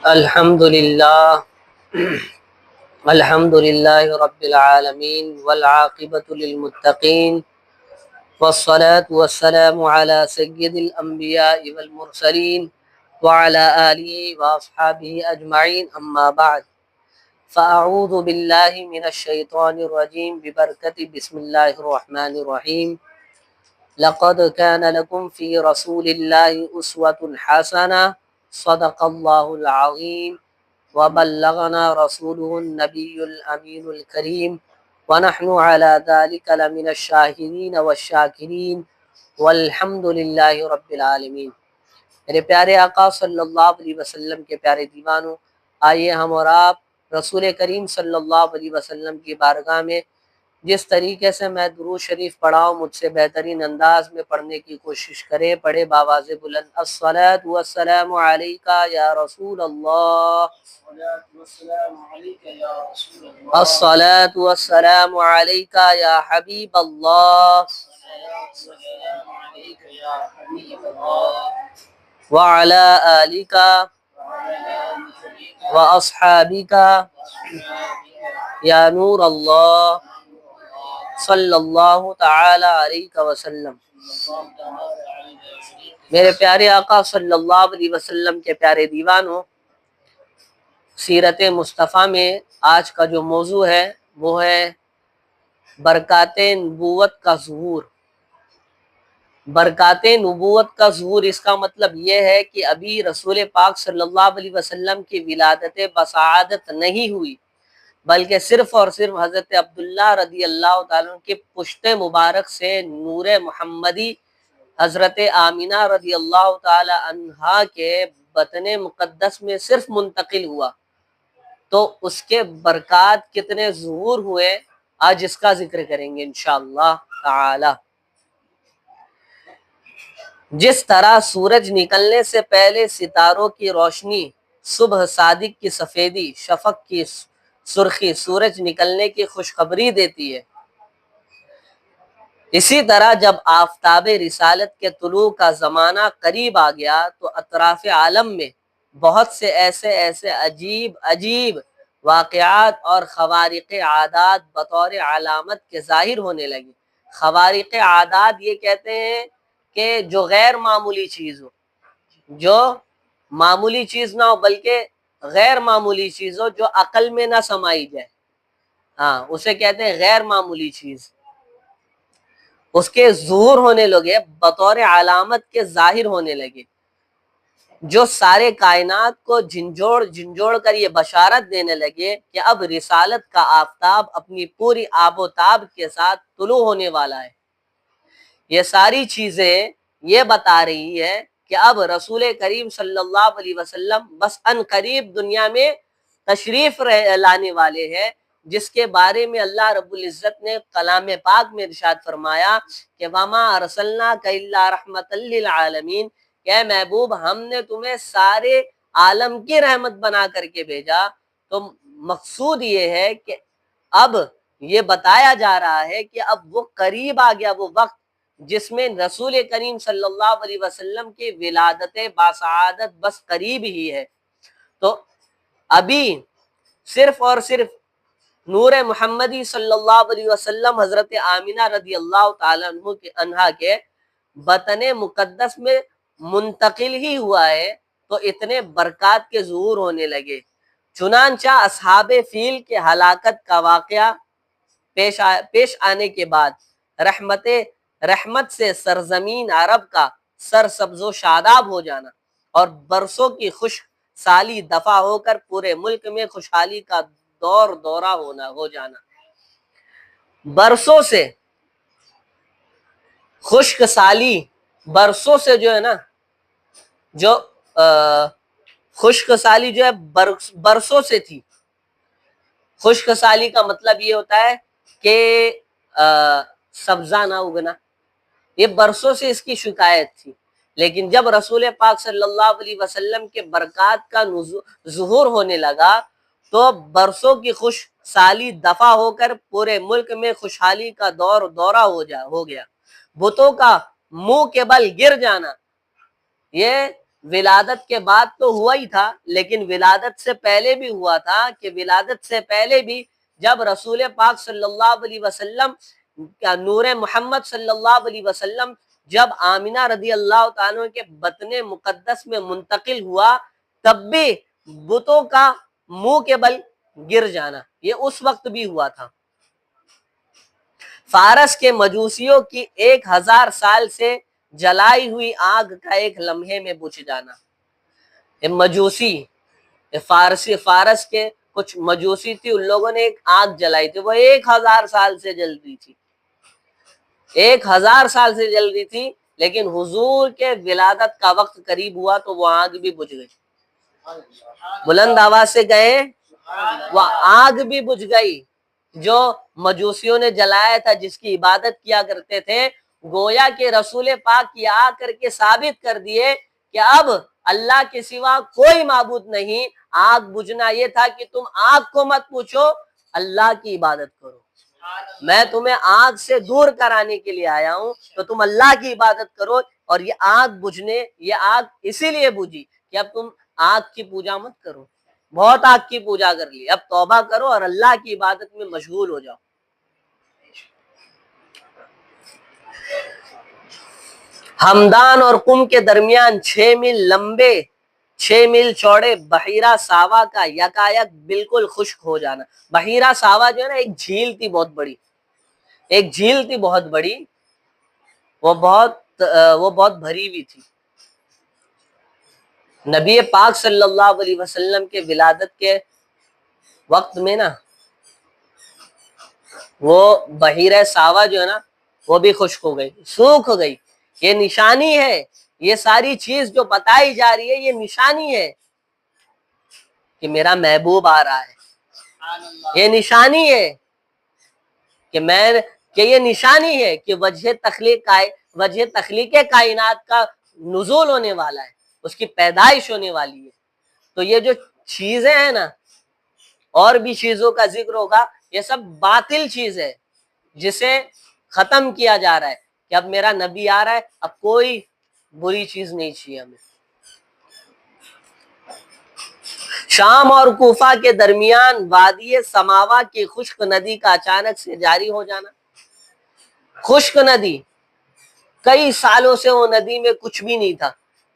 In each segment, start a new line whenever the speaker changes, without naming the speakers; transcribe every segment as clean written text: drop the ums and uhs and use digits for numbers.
الحمدللہ الحمدللہ رب العالمین والعاقبۃ للمتقین والصلاة والسلام علی سید الانبیاء والمرسلین وعلی آلہ واصحابہ اجمعین اما بعد فاعوذ باللہ من الشیطان الرجیم ببرکت بسم اللہ الرحمن الرحیم لقد كان لكم في رسول الله أسوة حسنة صدق الله العظيم وبلغنا رسوله النبي الأمين الكريم ونحن على ذلك لمن الشاهدين والشاكرين والحمد لله رب العالمین۔ میرے پیارے آقا صلی اللہ علیہ وسلم کے پیارے دیوانوں، آئیے ہم اور آپ رسول کریم صلی اللہ علیہ وسلم کی بارگاہ میں جس طریقے سے میں درود شریف پڑھاؤں مجھ سے بہترین انداز میں پڑھنے کی کوشش کرے۔ پڑھے باواز بلند، الصلاۃ والسلام علیکہ یا رسول اللہ، الصلاۃ والسلام علیکہ یا حبیب اللہ، وعلی آلک واصحابک یا نور اللہ صلی اللہ تعالی علیہ وسلم۔ میرے پیارے آقا صلی اللہ علیہ وسلم کے پیارے دیوانوں، سیرت مصطفیٰ میں آج کا جو موضوع ہے وہ ہے برکات نبوت کا ظہور۔ برکات نبوت کا ظہور، اس کا مطلب یہ ہے کہ ابھی رسول پاک صلی اللہ علیہ وسلم کی ولادت بسعادت نہیں ہوئی، بلکہ صرف اور صرف حضرت عبداللہ رضی اللہ تعالیٰ عنہ کے پشت مبارک سے نور محمدی حضرت آمینہ رضی اللہ تعالی عنہا کے بطن مقدس میں صرف منتقل ہوا، تو اس کے برکات کتنے ظہور ہوئے آج اس کا ذکر کریں گے انشاءاللہ تعالی۔ جس طرح سورج نکلنے سے پہلے ستاروں کی روشنی، صبح صادق کی سفیدی، شفق کی سرخی سورج نکلنے کی خوشخبری دیتی ہے، اسی طرح جب آفتاب رسالت کے طلوع کا زمانہ قریب آ گیا تو اطراف عالم میں بہت سے ایسے عجیب واقعات اور خوارق عادات بطور علامت کے ظاہر ہونے لگے۔ خوارق عادات یہ کہتے ہیں کہ جو غیر معمولی چیز ہو، جو معمولی چیز نہ ہو بلکہ غیر معمولی چیز ہو، جو عقل میں نہ سمائی جائے، ہاں اسے کہتے ہیں غیر معمولی چیز۔ اس کے ظہور ہونے لگے، بطور علامت کے ظاہر ہونے لگے، جو سارے کائنات کو جھنجھوڑ کر یہ بشارت دینے لگے کہ اب رسالت کا آفتاب اپنی پوری آب و تاب کے ساتھ طلوع ہونے والا ہے۔ یہ ساری چیزیں یہ بتا رہی ہے کہ اب رسول کریم صلی اللہ علیہ وسلم بس ان قریب دنیا میں تشریف لانے والے ہیں، جس کے بارے میں اللہ رب العزت نے کلام پاک میں ارشاد فرمایا کہ وَمَا أَرْسَلْنَاكَ إِلَّا رَحْمَةً لِّلْعَالَمِينَ، کہ محبوب ہم نے تمہیں سارے عالم کی رحمت بنا کر کے بھیجا۔ تو مقصود یہ ہے کہ اب یہ بتایا جا رہا ہے کہ اب وہ قریب آ گیا وہ وقت جس میں رسول کریم صلی اللہ علیہ وسلم کی ولادت باسعادت بس قریب ہی ہے۔ تو ابھی صرف اور صرف نور محمدی صلی اللہ علیہ وسلم حضرت آمینہ رضی اللہ تعالیٰ عنہا کے بطن مقدس میں منتقل ہی ہوا ہے تو اتنے برکات کے ظہور ہونے لگے۔ چنانچہ اصحاب فیل کے ہلاکت کا واقعہ پیش آنے کے بعد رحمت سے سرزمین عرب کا سرسبز و شاداب ہو جانا اور برسوں کی خشک سالی دفع ہو کر پورے ملک میں خوشحالی کا دورہ ہو جانا، برسوں سے خشک سالی، برسوں سے جو ہے نا، جو خشک سالی جو ہے برسوں سے تھی۔ خشک سالی کا مطلب یہ ہوتا ہے کہ سبزہ نہ اگنا، یہ برسوں سے اس کی شکایت تھی، لیکن جب رسول پاک صلی اللہ علیہ وسلم کے برکات کا ظہور ہونے لگا تو برسوں کی خوش سالی دفع ہو کر پورے ملک میں خوشحالی کا دورہ ہو گیا۔ بتوں کا منہ کے بل گر جانا، یہ ولادت کے بعد تو ہوا ہی تھا، لیکن ولادت سے پہلے بھی ہوا تھا، کہ ولادت سے پہلے بھی جب رسول پاک صلی اللہ علیہ وسلم کا نور محمد صلی اللہ علیہ وسلم جب آمینہ رضی اللہ تعالیٰ کے بطن مقدس میں منتقل ہوا، تب بھی بتوں کا منہ کے بل گر جانا یہ اس وقت بھی ہوا تھا۔ فارس کے مجوسیوں کی 1000 سال سے جلائی ہوئی آگ کا ایک لمحے میں بجھ جانا۔ مجوسی فارس کے کچھ مجوسی تھی، ان لوگوں نے ایک آگ جلائی تھی، وہ 1000 سال سے جل رہی تھی، 1000 سال سے جل رہی تھی، لیکن حضور کے ولادت کا وقت قریب ہوا تو وہ آگ بھی بجھ گئی۔ بلند آواز سے گئے، وہ آگ بھی بجھ گئی جو مجوسیوں نے جلایا تھا، جس کی عبادت کیا کرتے تھے۔ گویا کہ رسول پاک کی آ کر کے ثابت کر دیے کہ اب اللہ کے سوا کوئی معبود نہیں۔ آگ بجھنا یہ تھا کہ تم آگ کو مت پوچھو، اللہ کی عبادت کرو، میں تمہیں آگ سے دور کرانے کے لیے آیا ہوں، تو تم اللہ کی عبادت کرو۔ اور یہ آگ اسی لیے بجھی کہ اب تم آگ کی پوجا مت کرو، بہت آگ کی پوجا کر لی، اب توبہ کرو اور اللہ کی عبادت میں مشغول ہو جاؤ۔ ہمدان اور قم کے درمیان 6 میل لمبے 6 میل چوڑے بحیرہ ساوا کا یکایک بالکل خشک ہو جانا۔ بحیرہ ساوا جو ہے نا، ایک جھیل تھی بہت بڑی، ایک جھیل تھی بہت بڑی، وہ بہت بھری ہوئی تھی۔ نبی پاک صلی اللہ علیہ وسلم کے ولادت کے وقت میں نا، وہ بحیرہ ساوا جو ہے نا، وہ بھی خشک ہو گئی، سوکھ ہو گئی۔ یہ نشانی ہے، یہ ساری چیز جو بتائی جا رہی ہے یہ نشانی ہے کہ میرا محبوب آ رہا ہے، یہ نشانی ہے کہ یہ نشانی ہے کہ وجہ تخلیق کائنات کا نزول ہونے والا ہے، اس کی پیدائش ہونے والی ہے۔ تو یہ جو چیزیں ہیں نا، اور بھی چیزوں کا ذکر ہوگا، یہ سب باطل چیز ہے جسے ختم کیا جا رہا ہے کہ اب میرا نبی آ رہا ہے، اب کوئی بری چیز نہیں چاہیے ہمیں۔ شام اور کوفہ کے درمیان وادی سماوا کی خشک ندی کا اچانک سے جاری ہو جانا۔ خشک ندی، کئی سالوں سے وہ ندی میں کچھ بھی نہیں تھا،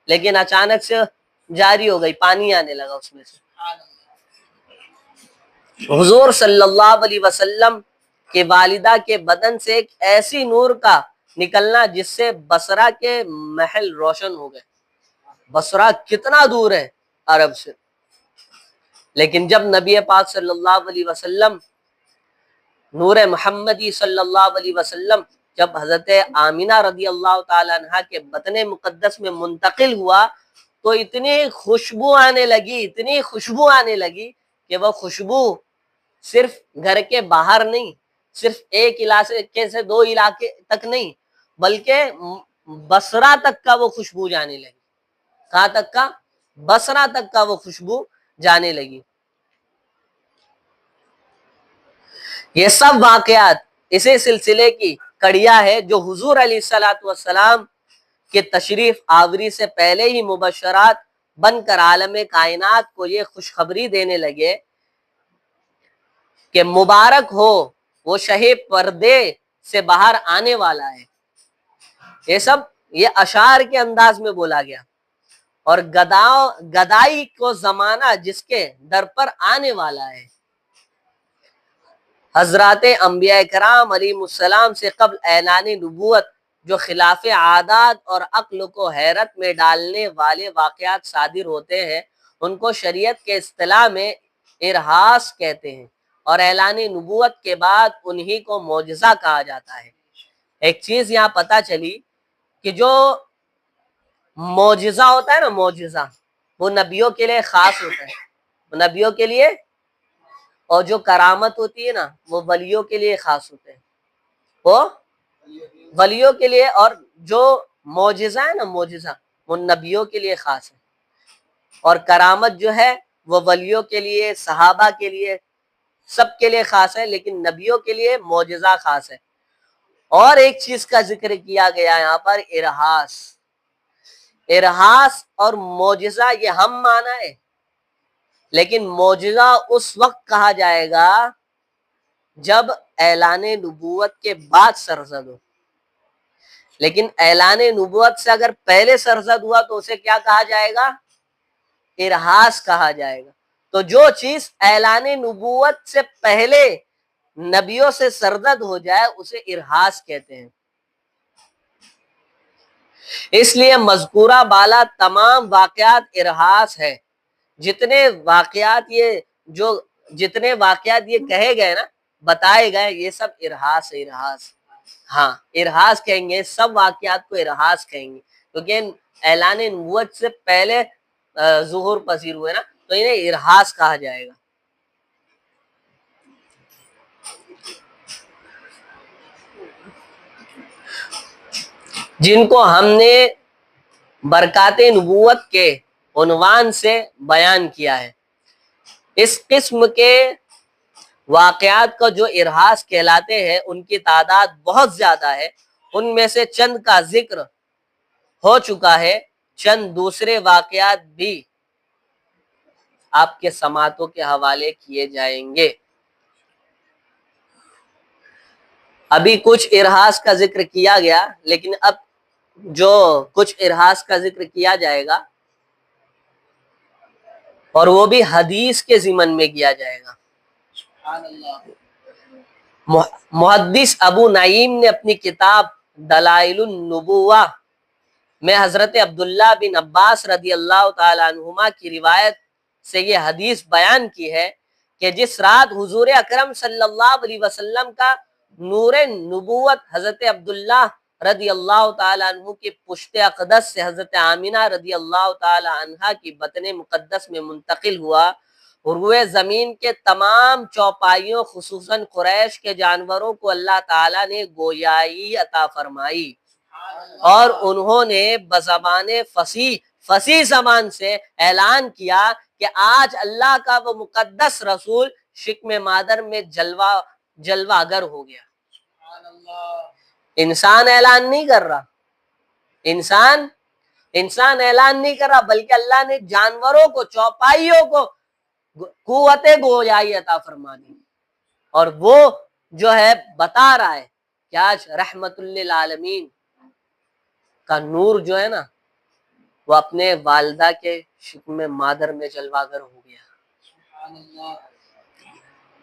لیکن اچانک سے جاری ہو گئی، پانی آنے لگا اس میں سے۔ حضور صلی اللہ علیہ وسلم کے والدہ کے بدن سے ایک ایسی نور کا نکلنا جس سے بصرہ کے محل روشن ہو گئے۔ بصرہ کتنا دور ہے عرب سے، لیکن جب نبی پاک صلی اللہ علیہ وسلم نور محمدی صلی اللہ علیہ وسلم جب حضرت آمینہ رضی اللہ تعالی عنہ کے بطن مقدس میں منتقل ہوا تو اتنی خوشبو آنے لگی کہ وہ خوشبو صرف گھر کے باہر نہیں، صرف ایک علاقے سے 2 علاقے تک نہیں، بلکہ بصرہ تک کا وہ خوشبو جانے لگی۔ کہاں تک کا؟ بصرہ تک کا وہ خوشبو جانے لگی۔ یہ سب واقعات اسی سلسلے کی کڑیاں ہے جو حضور علیہ الصلوۃ والسلام کے تشریف آوری سے پہلے ہی مبشرات بن کر عالم کائنات کو یہ خوشخبری دینے لگے کہ مبارک ہو وہ شہ پردے سے باہر آنے والا ہے۔ یہ اشعار کے انداز میں بولا گیا۔ اور گدائی کو زمانہ جس کے در پر آنے والا ہے۔ حضرات انبیاء کرام علیہ السلام سے قبل اعلان نبوت جو خلاف عادات اور عقل کو حیرت میں ڈالنے والے واقعات صادر ہوتے ہیں، ان کو شریعت کے اصطلاح میں ارہاس کہتے ہیں، اور اعلان نبوت کے بعد انہی کو معجزہ کہا جاتا ہے۔ ایک چیز یہاں پتہ چلی کہ جو معجزہ ہوتا ہے نا، معجزہ وہ نبیوں کے لیے خاص ہوتا ہے، وہ نبیوں کے لیے، اور جو کرامت ہوتی ہے نا وہ ولیوں کے لیے خاص ہوتے ہیں، وہ ولیوں کے لیے، اور جو معجزہ ہے نا، معجزہ وہ نبیوں کے لیے خاص ہے، اور کرامت جو ہے وہ ولیوں کے لیے، صحابہ کے لیے، سب کے لیے خاص ہے، لیکن نبیوں کے لیے معجزہ خاص ہے۔ اور ایک چیز کا ذکر کیا گیا یہاں پر، ارہاس۔ ارہاس اور معجزہ یہ ہم معنی ہے، لیکن معجزہ اس وقت کہا جائے گا جب اعلان نبوت کے بعد سرزد ہو، لیکن اعلان نبوت سے اگر پہلے سرزد ہوا تو اسے کیا کہا جائے گا؟ ارہاس کہا جائے گا۔ تو جو چیز اعلان نبوت سے پہلے نبیوں سے سرزد ہو جائے اسے ارہاس کہتے ہیں۔ اس لیے مذکورہ بالا تمام واقعات ارہاس ہے۔ جتنے واقعات یہ کہے گئے نا، بتائے گئے، یہ سب ارہاس ہے، ارہاس۔ ہاں، ارہاس کہیں گے، سب واقعات کو ارہاس کہیں گے، کیونکہ اعلان نبوت سے پہلے ظہور پذیر ہوئے نا، تو انہیں ارہاس کہا جائے گا۔ جن کو ہم نے برکات نبوت کے عنوان سے بیان کیا ہے۔ اس قسم کے واقعات کا جو ارہاس کہلاتے ہیں ان کی تعداد بہت زیادہ ہے، ان میں سے چند کا ذکر ہو چکا ہے، چند دوسرے واقعات بھی آپ کے سماعتوں کے حوالے کیے جائیں گے۔ ابھی کچھ ارہاس کا ذکر کیا گیا، لیکن اب جو کچھ ارہاس کا ذکر کیا جائے گا اور وہ بھی حدیث کے ضمن میں کیا جائے گا۔ محدث ابو نعیم نے اپنی کتاب دلائل النبوہ میں حضرت عبداللہ بن عباس رضی اللہ تعالی عنہما کی روایت سے یہ حدیث بیان کی ہے کہ جس رات حضور اکرم صلی اللہ علیہ وسلم کا نور نبوت حضرت عبداللہ رضی اللہ تعالی عنہ کی پشت اقدس سے حضرت آمینہ رضی اللہ تعالی عنہا کی بطن مقدس میں منتقل ہوا، روئے زمین کے تمام چوپائیوں خصوصاً قریش کے جانوروں کو اللہ تعالیٰ نے گویائی عطا فرمائی، اور انہوں نے بزبان فصیح زبان سے اعلان کیا کہ آج اللہ کا وہ مقدس رسول شکم مادر میں جلوہ گر ہو گیا۔ انسان اعلان نہیں کر رہا، انسان اعلان نہیں کر رہا، بلکہ اللہ نے جانوروں کو، چوپائیوں کو قوت گویائی عطا فرما دی، اور وہ جو ہے بتا رہا ہے کہ آج رحمت للعالمین کا نور جو ہے نا وہ اپنے والدہ کے شکم مادر میں جلوہ گر ہو گیا،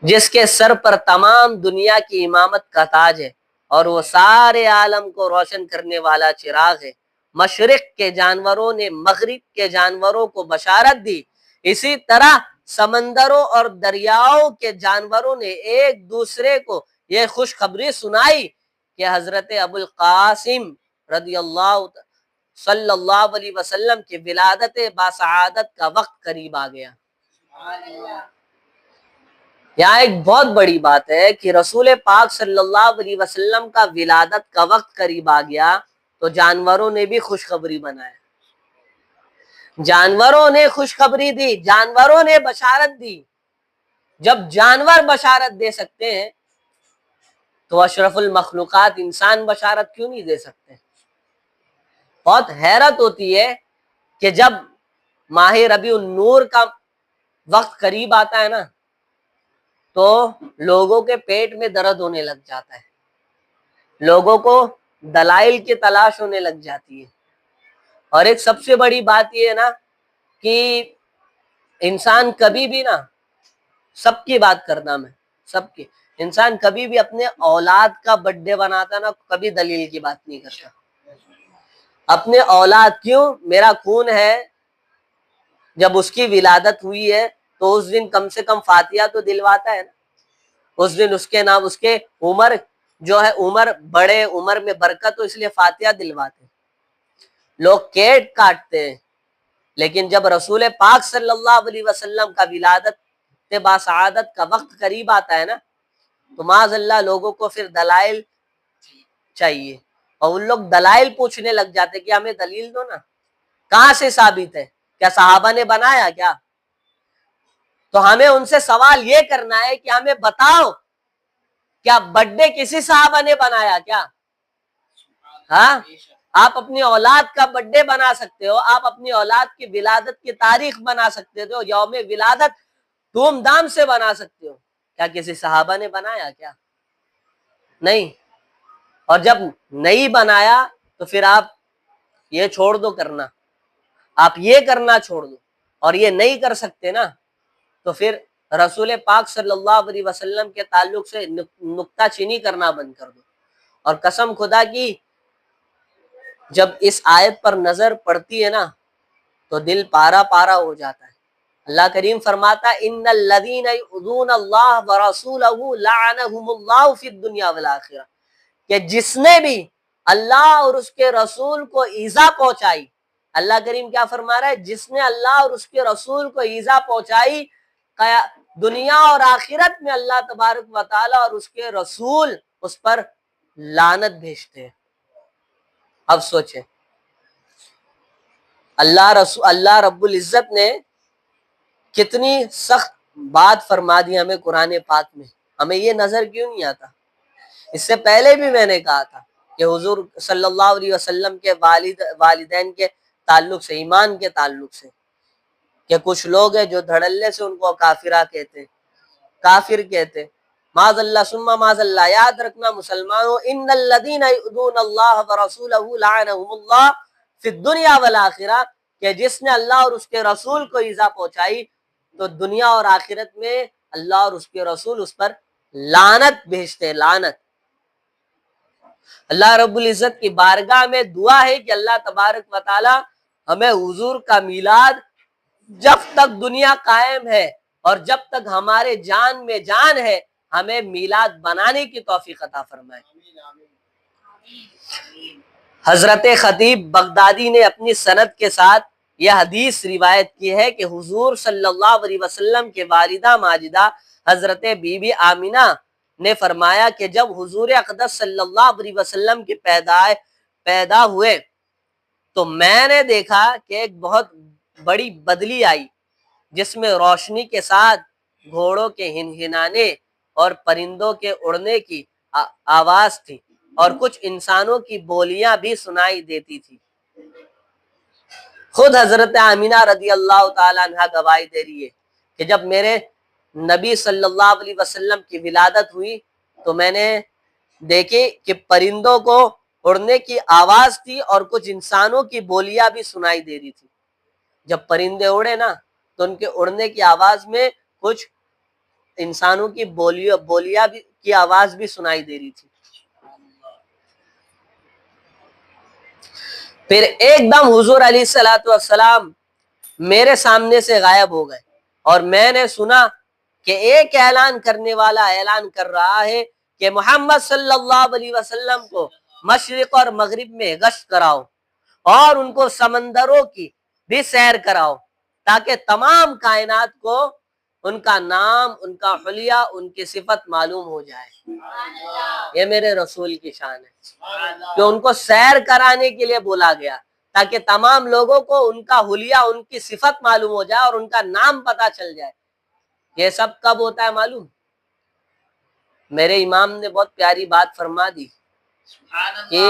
جس کے سر پر تمام دنیا کی امامت کا تاج ہے اور وہ سارے عالم کو روشن کرنے والا چراغ ہے۔ مشرق کے جانوروں نے مغرب کے جانوروں کو بشارت دی، اسی طرح سمندروں اور دریاؤں کے جانوروں نے ایک دوسرے کو یہ خوشخبری سنائی کہ حضرت ابو القاسم رضی اللہ صلی اللہ علیہ وسلم کی ولادت باسعادت کا وقت قریب آ گیا۔ یہاں ایک بہت بڑی بات ہے کہ رسول پاک صلی اللہ علیہ وسلم کا ولادت کا وقت قریب آ گیا تو جانوروں نے بھی خوشخبری بنایا، جانوروں نے خوشخبری دی، جانوروں نے بشارت دی۔ جب جانور بشارت دے سکتے ہیں تو اشرف المخلوقات انسان بشارت کیوں نہیں دے سکتے؟ بہت حیرت ہوتی ہے کہ جب ماہ ربیع النور کا وقت قریب آتا ہے نا تو لوگوں کے پیٹ میں درد ہونے لگ جاتا ہے، لوگوں کو دلائل کی تلاش ہونے لگ جاتی ہے، اور ایک سب سے بڑی بات یہ ہے نا کہ انسان کبھی بھی نا، سب کی بات کرنا میں، سب کی، انسان کبھی بھی اپنے اولاد کا برتھ ڈے بناتا نا کبھی دلیل کی بات نہیں کرتا۔ اپنے اولاد کیوں، میرا خون ہے، جب اس کی ولادت ہوئی ہے تو اس دن کم سے کم فاتحہ تو دلواتا ہے نا، اس دن اس کے نام، اس کے عمر جو ہے، عمر بڑے، عمر میں برکت، تو اس لیے فاتحہ دلواتے ہیں، لوگ کیک کاٹتے ہیں، لیکن جب رسول پاک صلی اللہ علیہ وسلم کا ولادت باسعادت کا وقت قریب آتا ہے نا تو معاذ اللہ لوگوں کو پھر دلائل چاہیے، اور ان لوگ دلائل پوچھنے لگ جاتے کہ ہمیں دلیل دو نا، کہاں سے ثابت ہے؟ کیا صحابہ نے بنایا کیا؟ تو ہمیں ان سے سوال یہ کرنا ہے کہ ہمیں بتاؤ کیا برتھ ڈے کسی صحابہ نے بنایا کیا؟ ہاں، آپ اپنی اولاد کا برتھ ڈے بنا سکتے ہو، آپ اپنی اولاد کی ولادت کی تاریخ بنا سکتے ہو، یوم ولادت دھوم دھام سے بنا سکتے ہو. کیا کسی صحابہ نے بنایا کیا؟ نہیں. اور جب نہیں بنایا تو پھر آپ یہ چھوڑ دو کرنا، آپ یہ کرنا چھوڑ دو، اور یہ نہیں کر سکتے نا تو پھر رسول پاک صلی اللہ علیہ وسلم کے تعلق سے نکتہ چینی کرنا بند کر دو. اور قسم خدا کی جب اس آیت پر نظر پڑتی ہے نا تو دل پارا پارا ہو جاتا ہے. اللہ کریم فرماتا ہے ان الذین یؤذون اللہ ورسولہ لعنہم اللہ فی الدنیا والآخرہ، کہ جس نے بھی اللہ اور اس کے رسول کو ایذا پہنچائی، اللہ کریم کیا فرما رہا ہے؟ جس نے اللہ اور اس کے رسول کو ایذا پہنچائی، دنیا اور آخرت میں اللہ تبارک و تعالی اور اس کے رسول اس پر لعنت بھیجتے ہیں. اب سوچیں، اللہ رب العزت نے کتنی سخت بات فرما دی ہمیں قرآن پاک میں. ہمیں یہ نظر کیوں نہیں آتا؟ اس سے پہلے بھی میں نے کہا تھا کہ حضور صلی اللہ علیہ وسلم کے والدین کے تعلق سے، ایمان کے تعلق سے، کہ کچھ لوگ ہیں جو دھڑلے سے ان کو کافرہ کہتے، کافر کہتے. معاذ اللہ ثم معاذ اللہ. یاد رکھنا مسلمانوں، ان الذین یؤذون اللہ ورسولہ لعنہم اللہ فی الدنیا والآخرہ، کہ جس نے اللہ اور اس کے رسول کو ایذا پہنچائی تو دنیا اور آخرت میں اللہ اور اس کے رسول اس پر لعنت بھیجتے ہیں. لعنت. اللہ رب العزت کی بارگاہ میں دعا ہے کہ اللہ تبارک و تعالی ہمیں حضور کا میلاد جب تک دنیا قائم ہے اور جب تک ہمارے جان میں جان ہے ہمیں میلاد بنانے کی توفیق عطا فرمائے. حضرت خطیب بغدادی نے اپنی سند کے ساتھ یہ حدیث روایت کی ہے کہ حضور صلی اللہ علیہ وسلم کے والدہ ماجدہ حضرت بی بی آمینہ نے فرمایا کہ جب حضور اقدس صلی اللہ علیہ وسلم کی پیدا ہوئے تو میں نے دیکھا کہ ایک بہت بڑی بدلی آئی جس میں روشنی کے ساتھ گھوڑوں کے ہنہنانے اور پرندوں کے اڑنے کی آواز تھی اور کچھ انسانوں کی بولیاں بھی سنائی دیتی تھی. خود حضرت آمینہ رضی اللہ تعالی عنہ گواہی دے رہی ہے کہ جب میرے نبی صلی اللہ علیہ وسلم کی ولادت ہوئی تو میں نے دیکھی کہ پرندوں کو اڑنے کی آواز تھی اور کچھ انسانوں کی بولیاں بھی سنائی دے رہی تھی. جب پرندے اڑے نا تو ان کے اڑنے کی آواز میں کچھ انسانوں کی بولیاں کی آواز بھی سنائی دے رہی تھی. پھر ایک دم حضور علیہ الصلوۃ والسلام میرے سامنے سے غائب ہو گئے اور میں نے سنا کہ ایک اعلان کرنے والا اعلان کر رہا ہے کہ محمد صلی اللہ علیہ وسلم کو مشرق اور مغرب میں گشت کراؤ اور ان کو سمندروں کی بھی سیر کراؤ تاکہ تمام کائنات کو ان کا نام، ان کا حلیہ، ان کی صفت معلوم ہو جائے. یہ میرے رسول کی شان ہے کہ ان کو سیر کرانے کے لیے بولا گیا تاکہ تمام لوگوں کو ان کا حلیہ، ان کی صفت معلوم ہو جائے اور ان کا نام پتہ چل جائے. یہ سب کب ہوتا ہے معلوم؟ میرے امام نے بہت پیاری بات فرما دی کہ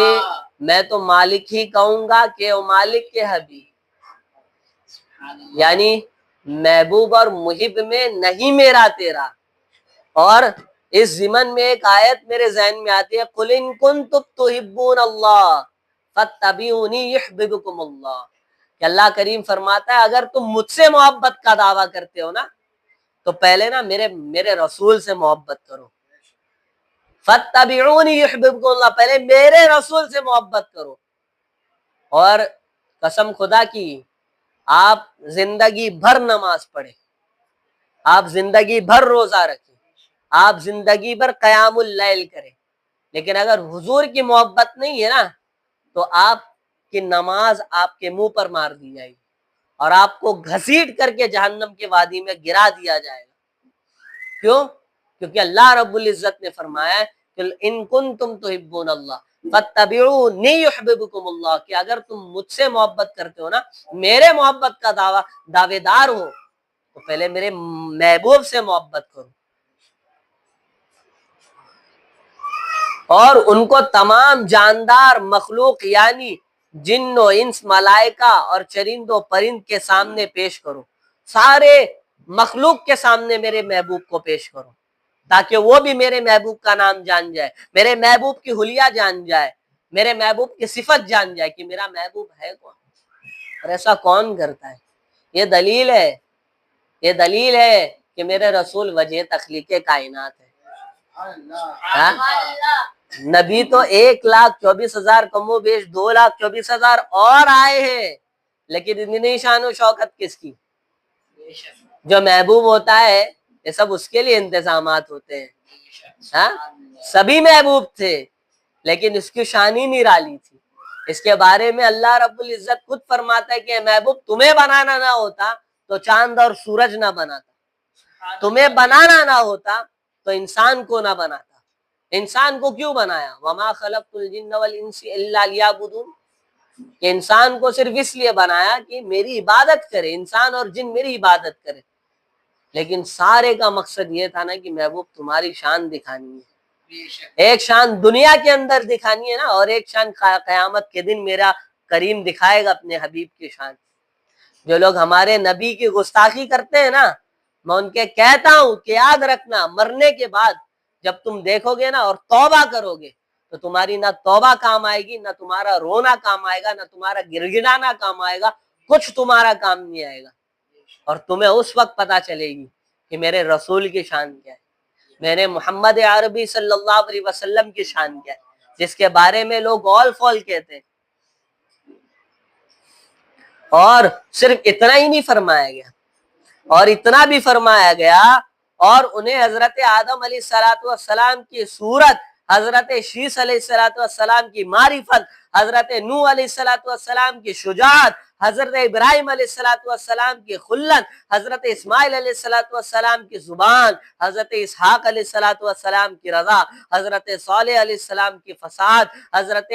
میں تو مالک ہی کہوں گا کہ او مالک کے حبیب، یعنی محبوب اور محب میں نہیں میرا تیرا. اور اس ضمن میں ایک آیت میرے ذہن میں آتی ہے، قُلْ إِن كُنتُمْ تُحِبُّونَ اللَّهَ فَاتَّبِعُونِي يُحْبِبْكُمُ اللَّهُ، کہ اللہ کریم فرماتا ہے اگر تم مجھ سے محبت کا دعویٰ کرتے ہو نا تو پہلے نا میرے رسول سے محبت کرو. فَاتَّبِعُونِي يُحْبِبْكُمُ اللَّهُ، پہلے میرے رسول سے محبت کرو. اور قسم خدا کی آپ زندگی بھر نماز پڑھیں، آپ زندگی بھر روزہ رکھیں، آپ زندگی بھر قیام اللیل کریں، لیکن اگر حضور کی محبت نہیں ہے نا تو آپ کی نماز آپ کے منہ پر مار دی جائے گی اور آپ کو گھسیٹ کر کے جہنم کے وادی میں گرا دیا جائے گا. کیوں؟ کیونکہ اللہ رب العزت نے فرمایا ہے کہ ان کنتم تحبون اللہ فاتبعونی یحببکم اللہ، کہ اگر تم مجھ سے محبت کرتے ہو نا، میرے محبت کا دعوے دار ہو تو پہلے میرے محبوب سے محبت کرو. اور ان کو تمام جاندار مخلوق یعنی جن و انس ملائکہ اور چرند و پرند کے سامنے پیش کرو، سارے مخلوق کے سامنے میرے محبوب کو پیش کرو، تاکہ وہ بھی میرے محبوب کا نام جان جائے، میرے محبوب کی حلیہ جان جائے، میرے محبوب کی صفت جان جائے کہ میرا محبوب ہے کون، اور ایسا کون کرتا ہے۔ یہ دلیل ہے، یہ دلیل ہے کہ میرے رسول وجہ تخلیق کائنات ہے۔ ہاں؟ نبی تو 1,24,000 کم و بیش 2,24,000 اور آئے ہیں، لیکن اتنی شان و شوکت کس کی؟ جو محبوب ہوتا ہے یہ سب اس کے لیے انتظامات ہوتے ہیں۔ ہاں؟ سبھی محبوب تھے لیکن اس کی شان ہی نرالی تھی۔ اس کے بارے میں اللہ رب العزت خود فرماتا ہے کہ محبوب تمہیں بنانا نہ ہوتا تو چاند اور سورج نہ بناتا، تمہیں بنانا نہ ہوتا تو انسان کو نہ بناتا۔ انسان کو کیوں بنایا؟ وما خلقت الجن والانس الا لیعبدون، کہ انسان کو صرف اس لیے بنایا کہ میری عبادت کرے، انسان اور جن میری عبادت کرے، لیکن سارے کا مقصد یہ تھا نا کہ محبوب تمہاری شان دکھانی ہے، ایک شان دنیا کے اندر دکھانی ہے نا، اور ایک شان قیامت کے دن میرا کریم دکھائے گا اپنے حبیب کی شان۔ جو لوگ ہمارے نبی کی گستاخی کرتے ہیں نا، میں ان کے کہتا ہوں کہ یاد رکھنا، مرنے کے بعد جب تم دیکھو گے نا اور توبہ کرو گے تو تمہاری نہ توبہ کام آئے گی، نہ تمہارا رونا کام آئے گا، نہ تمہارا گڑگڑانا کام آئے گا، کچھ تمہارا کام نہیں آئے گا، اور تمہیں اس وقت پتا چلے گی کہ میرے رسول کی شان کیا ہے، میرے محمد عربی صلی اللہ علیہ وسلم کی شان کیا ہے، جس کے بارے میں لوگ اول فول کہتے ہیں۔ اور صرف اتنا ہی نہیں فرمایا گیا، اور اتنا بھی فرمایا گیا اور انہیں حضرت آدم علیہ السلام کی صورت، حضرت شیس علیہ السلام کی معرفت، حضرت نوح علیہ السلام کی شجاعت، حضرت ابراہیم علیہ السلام کی خلت، حضرت اسماعیل علیہ السلام کی زبان، حضرت اسحاق علیہ السلام کی رضا، حضرت صالح علیہ السلام کی فساد، حضرت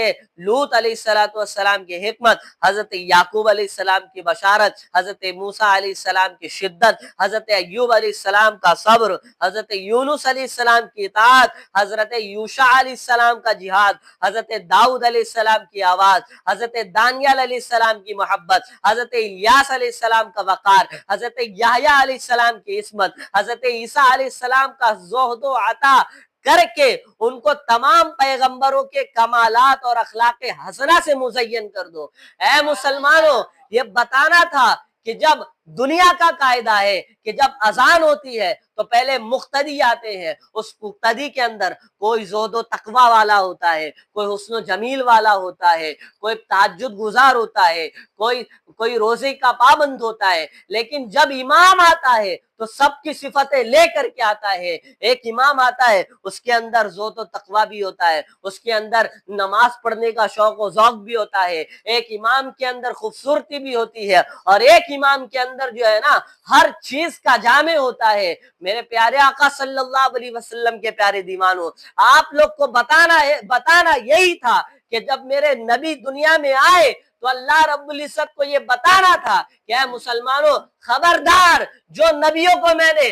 لوط علیہ السلام کی حکمت، حضرت یعقوب علیہ السلام کی بشارت، حضرت موسیٰ علیہ السلام کی شدت، حضرت ایوب علیہ السلام کا صبر، حضرت یونس علیہ السلام کی اطاعت، حضرت یوشع علیہ السلام کا جہاد، حضرت داؤد علیہ السلام کی آواز، حضرت دانیال علیہ السلام کی محبت، حضرت الیاس علیہ السلام کا وقار، حضرت یحییٰ علیہ السلام کی عصمت، حضرت عیسیٰ علیہ السلام کا زہد و عطا کر کے ان کو تمام پیغمبروں کے کمالات اور اخلاق حسنہ سے مزین کر دو۔ اے مسلمانوں، یہ بتانا تھا کہ جب دنیا کا قاعدہ ہے کہ جب اذان ہوتی ہے تو پہلے مقتدی آتے ہیں، اس مقتدی کے اندر کوئی زہد و تقوی والا ہوتا ہے، کوئی حسن و جمیل والا ہوتا ہے، کوئی تہجد گزار ہوتا ہے، کوئی روزے کا پابند ہوتا ہے، لیکن جب امام آتا ہے تو سب کی صفتیں لے کر کے آتا ہے۔ ایک امام آتا ہے، اس کے اندر زہد و تقوی بھی ہوتا ہے، اس کے اندر نماز پڑھنے کا شوق و ذوق بھی ہوتا ہے، ایک امام کے اندر خوبصورتی بھی ہوتی ہے، اور ایک امام کے اندر جو ہے نا ہر چیز کا جامع ہوتا ہے۔ میرے پیارے آقا صلی اللہ علیہ وسلم کے پیارے دیوانوں، آپ لوگ کو بتانا یہی تھا کہ جب میرے نبی دنیا میں آئے تو اللہ رب العزت کو یہ بتانا تھا کہ اے مسلمانوں، خبردار، جو نبیوں کو میں نے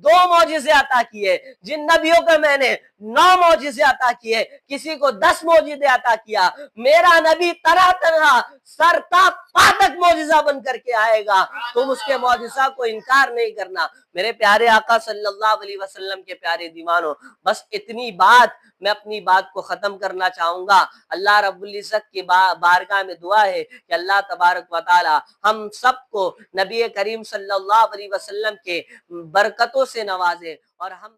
2 معجزے عطا کیے، جن نبیوں کو میں نے 9 معجزے عطا کیے، کسی کو 10 معجزے عطا کیا، میرا نبی طرح طرح سر تا پا تک معجزہ بن کر کے آئے گا، تم اس کے معجزہ کو انکار نہیں کرنا۔ میرے پیارے آقا صلی اللہ علیہ وسلم کے پیارے دیوانوں، بس اتنی بات میں اپنی بات کو ختم کرنا چاہوں گا۔ اللہ رب العزت کی بارگاہ میں دعا ہے کہ اللہ تبارک و تعالی ہم سب کو نبی کریم صلی اللہ علیہ وسلم کے برکتوں سے نوازے، اور ہم